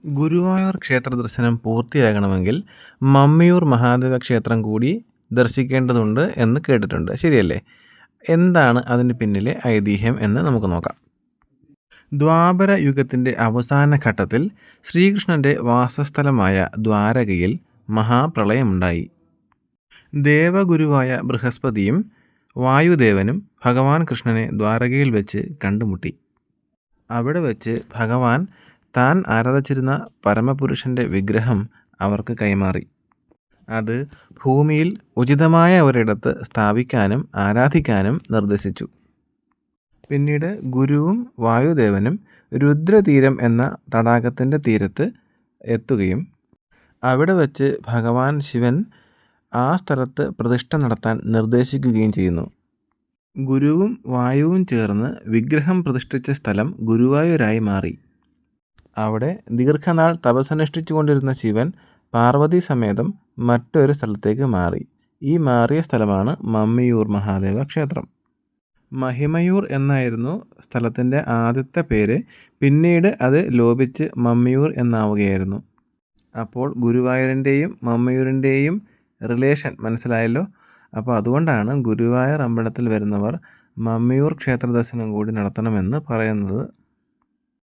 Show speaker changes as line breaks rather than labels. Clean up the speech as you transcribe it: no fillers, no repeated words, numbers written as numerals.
ഗുരുവായൂർ ക്ഷേത്ര ദർശനം പൂർത്തിയാകണമെങ്കിൽ മമ്മിയൂർ മഹാദേവ ക്ഷേത്രം കൂടി ദർശിക്കേണ്ടതുണ്ട് എന്ന് കേട്ടിട്ടുണ്ട്. ശരിയല്ലേ? എന്താണ് അതിന് പിന്നിലെ ഐതിഹ്യം എന്ന് നമുക്ക് നോക്കാം. ദ്വാപര യുഗത്തിൻ്റെ അവസാന ഘട്ടത്തിൽ ശ്രീകൃഷ്ണൻ്റെ വാസസ്ഥലമായ ദ്വാരകയിൽ മഹാപ്രളയമുണ്ടായി. ദേവഗുരുവായ ബൃഹസ്പതിയും വായുദേവനും ഭഗവാൻ കൃഷ്ണനെ ദ്വാരകയിൽ വെച്ച് കണ്ടുമുട്ടി. അവിടെ വെച്ച് ഭഗവാൻ താൻ ആരാധിച്ചിരുന്ന പരമപുരുഷൻ്റെ വിഗ്രഹം അവർക്ക് കൈമാറി. അത് ഭൂമിയിൽ ഉചിതമായ ഒരിടത്ത് സ്ഥാപിക്കാനും ആരാധിക്കാനും നിർദ്ദേശിച്ചു. പിന്നീട് ഗുരുവും വായുദേവനും രുദ്രതീരം എന്ന തടാകത്തിൻ്റെ തീരത്ത് എത്തുകയും അവിടെ വച്ച് ഭഗവാൻ ശിവൻ ആ സ്ഥലത്ത് പ്രതിഷ്ഠ നടത്താൻ നിർദ്ദേശിക്കുകയും ചെയ്യുന്നു. ഗുരുവും വായുവും ചേർന്ന് വിഗ്രഹം പ്രതിഷ്ഠിച്ച സ്ഥലം ഗുരുവായൂരായി മാറി. അവിടെ ദീർഘനാൾ തപസ്സനുഷ്ഠിച്ചു കൊണ്ടിരുന്ന ശിവൻ പാർവതി സമേതം മറ്റൊരു സ്ഥലത്തേക്ക് മാറി. ഈ മാറിയ സ്ഥലമാണ് മമ്മിയൂർ മഹാദേവ ക്ഷേത്രം. മഹിമയൂർ എന്നായിരുന്നു സ്ഥലത്തിൻ്റെ ആദ്യത്തെ പേര്. പിന്നീട് അത് ലോപിച്ച് മമ്മിയൂർ എന്നാവുകയായിരുന്നു. അപ്പോൾ ഗുരുവായൂരിൻ്റെയും മമ്മിയൂരിൻ്റെയും റിലേഷൻ മനസ്സിലായല്ലോ. അപ്പോൾ അതുകൊണ്ടാണ് ഗുരുവായൂർ അമ്പലത്തിൽ വരുന്നവർ മമ്മിയൂർ ക്ഷേത്ര ദർശനം കൂടി നടത്തണമെന്ന് പറയുന്നത്.